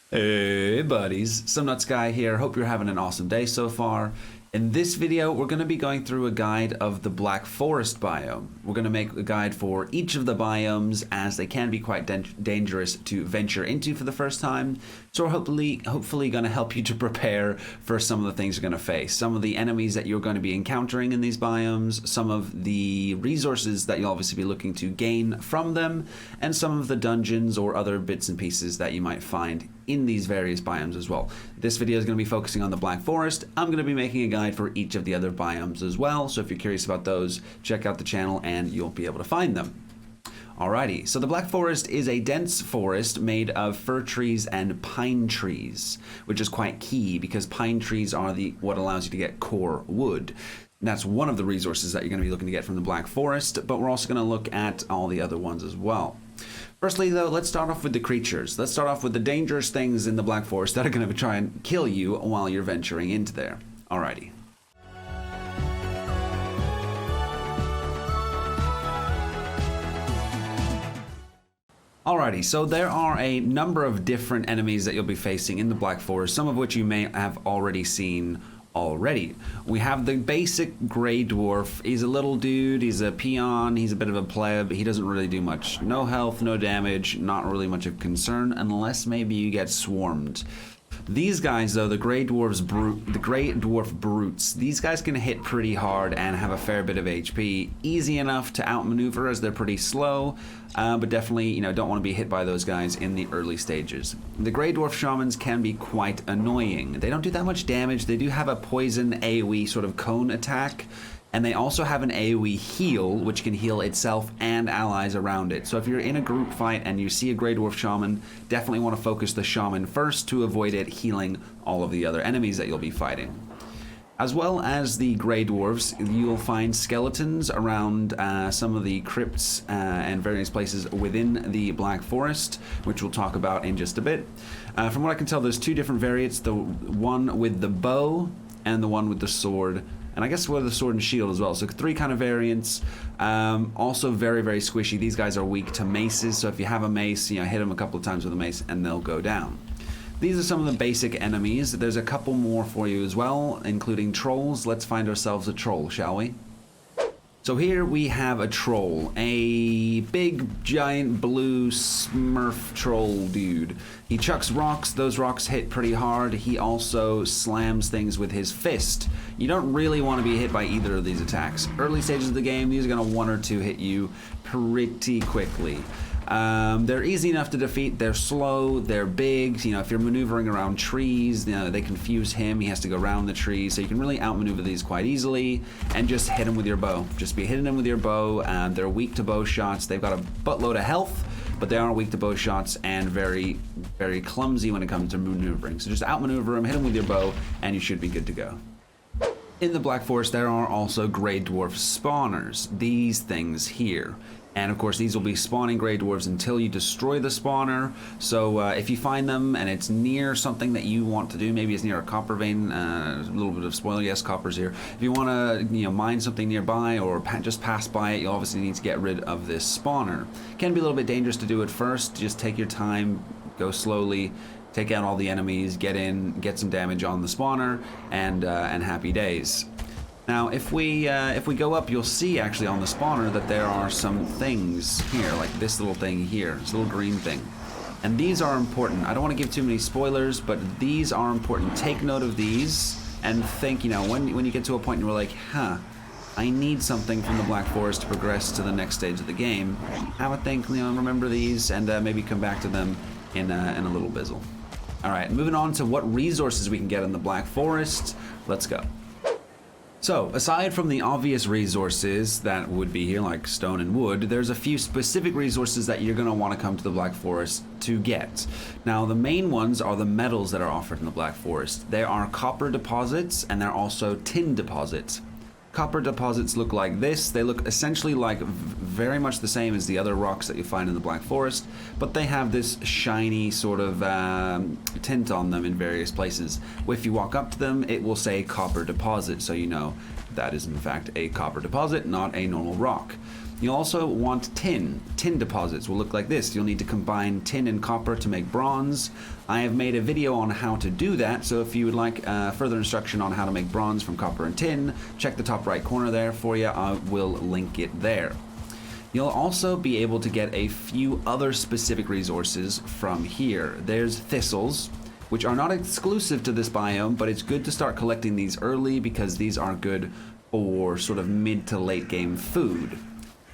Hey buddies, SomeNutzGuy here. Hope you're having an awesome day so far. In this video, we're going to be going through a guide of the Black Forest biome. We're going to make a guide for each of the biomes as they can be quite dangerous to venture into for the first time. So we're hopefully going to help you to prepare for some of the things you're going to face. Some of the enemies that you're going to be encountering in these biomes, some of the resources that you'll obviously be looking to gain from them, and some of the dungeons or other bits and pieces that you might find in these various biomes as well. This video is going to be focusing on the Black Forest. I'm going to be making a guide for each of the other biomes as well, so if you're curious about those, check out the channel and you'll be able to find them. Alrighty, so the Black Forest is a dense forest made of fir trees and pine trees, which is quite key because pine trees are what allows you to get core wood. That's one of the resources that you're going to be looking to get from the Black Forest, but we're also going to look at all the other ones as well. Firstly, though, let's start off with the creatures. Let's start off with the dangerous things in the Black Forest that are going to try and kill you while you're venturing into there. Alrighty. Alrighty, so there are a number of different enemies that you'll be facing in the Black Forest, some of which you may have already seen already. We have the basic gray dwarf. He's a little dude, he's a peon, he's a bit of a pleb, he doesn't really do much. No health, no damage, not really much of concern unless maybe you get swarmed. These guys though, the gray dwarf brutes, these guys can hit pretty hard and have a fair bit of HP. Easy enough to outmaneuver as they're pretty slow, but definitely, don't want to be hit by those guys in the early stages. The gray dwarf shamans can be quite annoying. They don't do that much damage. They do have a poison AoE sort of cone attack, and they also have an AoE heal, which can heal itself and allies around it. So if you're in a group fight and you see a Grey Dwarf Shaman, definitely want to focus the Shaman first to avoid it healing all of the other enemies that you'll be fighting. As well as the Grey Dwarves, you'll find skeletons around some of the crypts and various places within the Black Forest, which we'll talk about in just a bit. From what I can tell, there's two different variants, the one with the bow and the one with the sword. And I guess with the sword and shield as well. So three kind of variants. Also very, very squishy. These guys are weak to maces. So if you have a mace, hit them a couple of times with a mace and they'll go down. These are some of the basic enemies. There's a couple more for you as well, including trolls. Let's find ourselves a troll, shall we? So here we have a troll, a big, giant, blue smurf troll dude. He chucks rocks, those rocks hit pretty hard. He also slams things with his fist. You don't really want to be hit by either of these attacks. Early stages of the game, these are going to one or two hit you pretty quickly. They're easy enough to defeat, they're slow, they're big, if you're maneuvering around trees, they confuse him, he has to go around the trees, so you can really outmaneuver these quite easily, and just hit him with your bow. Just be hitting them with your bow. They're weak to bow shots, they've got a buttload of health, but they are weak to bow shots and very, very clumsy when it comes to maneuvering. So just outmaneuver them, hit them with your bow, and you should be good to go. In the Black Forest, there are also Grey Dwarf spawners, these things here. And of course, these will be spawning Grey Dwarves until you destroy the spawner. So if you find them and it's near something that you want to do, maybe it's near a copper vein, a little bit of spoiler, yes, copper's here. If you want to, mine something nearby or just pass by it, you obviously need to get rid of this spawner. It can be a little bit dangerous to do at first. Just take your time, go slowly, take out all the enemies, get in, get some damage on the spawner, and happy days. Now, if we go up, you'll see actually on the spawner that there are some things here, like this little thing here, this little green thing. And these are important. I don't want to give too many spoilers, but these are important. Take note of these and think, when you get to a point and you're like, I need something from the Black Forest to progress to the next stage of the game. Have a think, remember these, and maybe come back to them in a little bizzle. All right, moving on to what resources we can get in the Black Forest. Let's go. So, aside from the obvious resources that would be here, like stone and wood, there's a few specific resources that you're going to want to come to the Black Forest to get. Now, the main ones are the metals that are offered in the Black Forest. There are copper deposits, and there are also tin deposits. Copper deposits look like this. They look essentially like very much the same as the other rocks that you find in the Black Forest, but they have this shiny sort of tint on them in various places. If you walk up to them, it will say copper deposit, so you know that is in fact a copper deposit, not a normal rock. You'll also want tin. Tin deposits will look like this. You'll need to combine tin and copper to make bronze. I have made a video on how to do that, so if you would like further instruction on how to make bronze from copper and tin, check the top right corner there for you. I will link it there. You'll also be able to get a few other specific resources from here. There's thistles, which are not exclusive to this biome, but it's good to start collecting these early because these are good for sort of mid to late game food.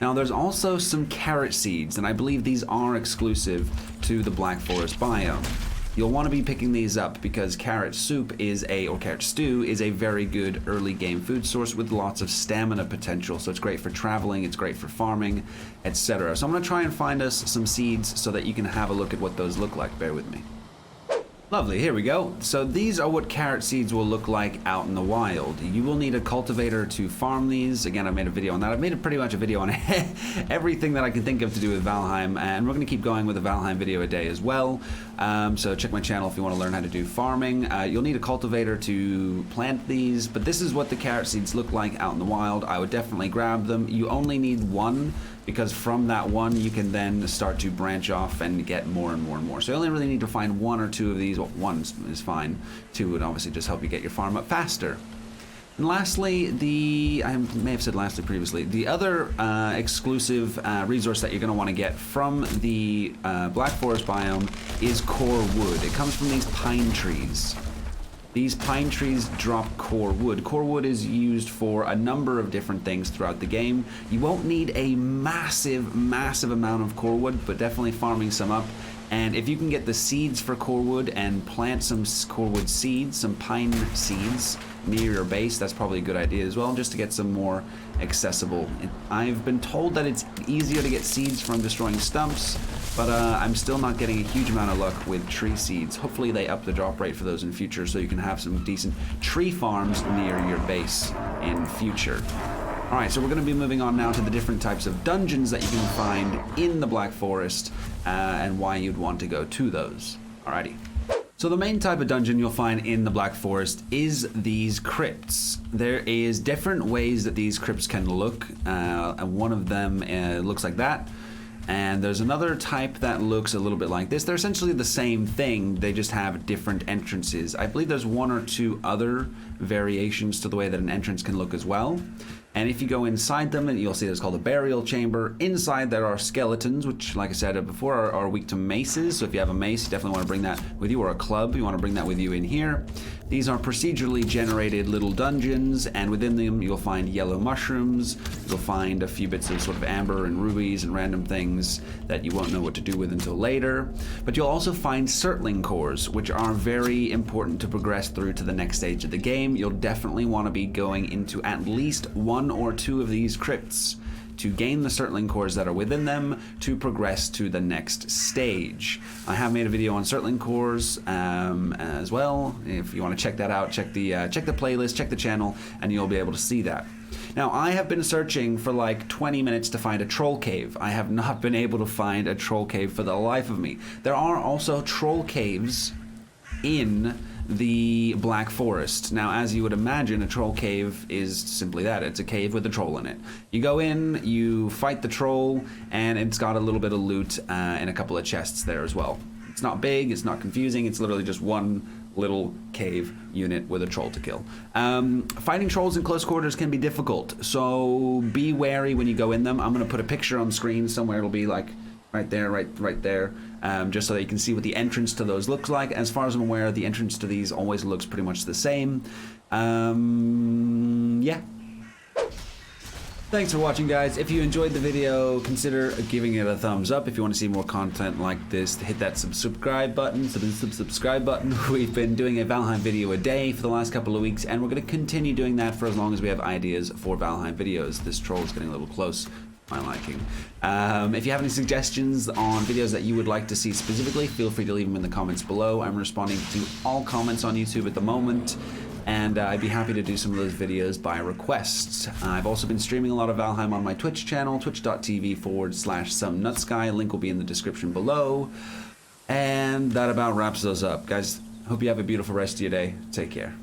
Now there's also some carrot seeds, and I believe these are exclusive to the Black Forest biome. You'll want to be picking these up because carrot soup or carrot stew is a very good early game food source with lots of stamina potential. So it's great for traveling, it's great for farming, etc. So I'm going to try and find us some seeds so that you can have a look at what those look like. Bear with me. Lovely, here we go. So these are what carrot seeds will look like out in the wild. You will need a cultivator to farm these. Again, I made a video on that. I've made pretty much a video on everything that I can think of to do with Valheim, and we're going to keep going with a Valheim video a day as well. So check my channel if you want to learn how to do farming. You'll need a cultivator to plant these, but this is what the carrot seeds look like out in the wild. I would definitely grab them. You only need one, because from that one you can then start to branch off and get more and more and more. So you only really need to find one or two of these. Well, one is fine. Two would obviously just help you get your farm up faster. And lastly, I may have said lastly previously, the other exclusive resource that you're going to want to get from the Black Forest biome is core wood. It comes from these pine trees. These pine trees drop core wood. Core wood is used for a number of different things throughout the game. You won't need a massive, massive amount of core wood, but definitely farming some up. And if you can get the seeds for core wood and plant some core wood seeds, some pine seeds near your base, that's probably a good idea as well, just to get some more accessible. I've been told that it's easier to get seeds from destroying stumps, but I'm still not getting a huge amount of luck with tree seeds. Hopefully they up the drop rate for those in future so you can have some decent tree farms near your base in future. Alright, so we're going to be moving on now to the different types of dungeons that you can find in the Black Forest and why you'd want to go to those. Alrighty. So the main type of dungeon you'll find in the Black Forest is these crypts. There is different ways that these crypts can look, and one of them looks like that. And there's another type that looks a little bit like this. They're essentially the same thing, they just have different entrances. I believe there's one or two other variations to the way that an entrance can look as well. And if you go inside them, and you'll see it's called a burial chamber. Inside there are skeletons, which, like I said before, are weak to maces. So if you have a mace, you definitely want to bring that with you, or a club, you want to bring that with you in here. These are procedurally generated little dungeons, and within them you'll find yellow mushrooms. You'll find a few bits of sort of amber and rubies and random things that you won't know what to do with until later. But you'll also find Surtling Cores, which are very important to progress through to the next stage of the game. You'll definitely want to be going into at least one or two of these crypts to gain the Surtling Cores that are within them to progress to the next stage. I have made a video on Surtling Cores as well. If you want to check that out, check the playlist, check the channel, and you'll be able to see that. Now, I have been searching for like 20 minutes to find a troll cave. I have not been able to find a troll cave for the life of me. There are also troll caves in the Black Forest. Now, as you would imagine, a troll cave is simply that. It's a cave with a troll in it. You go in, you fight the troll, and it's got a little bit of loot and a couple of chests there as well. It's not big, it's not confusing, it's literally just one little cave unit with a troll to kill. Fighting trolls in close quarters can be difficult, so be wary when you go in them. I'm going to put a picture on screen somewhere. It'll be like right there, right there, just so that you can see what the entrance to those looks like. As far as I'm aware, the entrance to these always looks pretty much the same. Yeah. Thanks for watching, guys. If you enjoyed the video, consider giving it a thumbs up. If you want to see more content like this, hit that subscribe button. Subscribe button. We've been doing a Valheim video a day for the last couple of weeks, and we're going to continue doing that for as long as we have ideas for Valheim videos. This troll is getting a little close. My liking. If you have any suggestions on videos that you would like to see specifically, feel free to leave them in the comments below. I'm responding to all comments on YouTube at the moment, and I'd be happy to do some of those videos by request. I've also been streaming a lot of Valheim on my Twitch channel, twitch.tv/SomeNutzGuy. Link will be in the description below. And that about wraps those up. Guys, hope you have a beautiful rest of your day. Take care.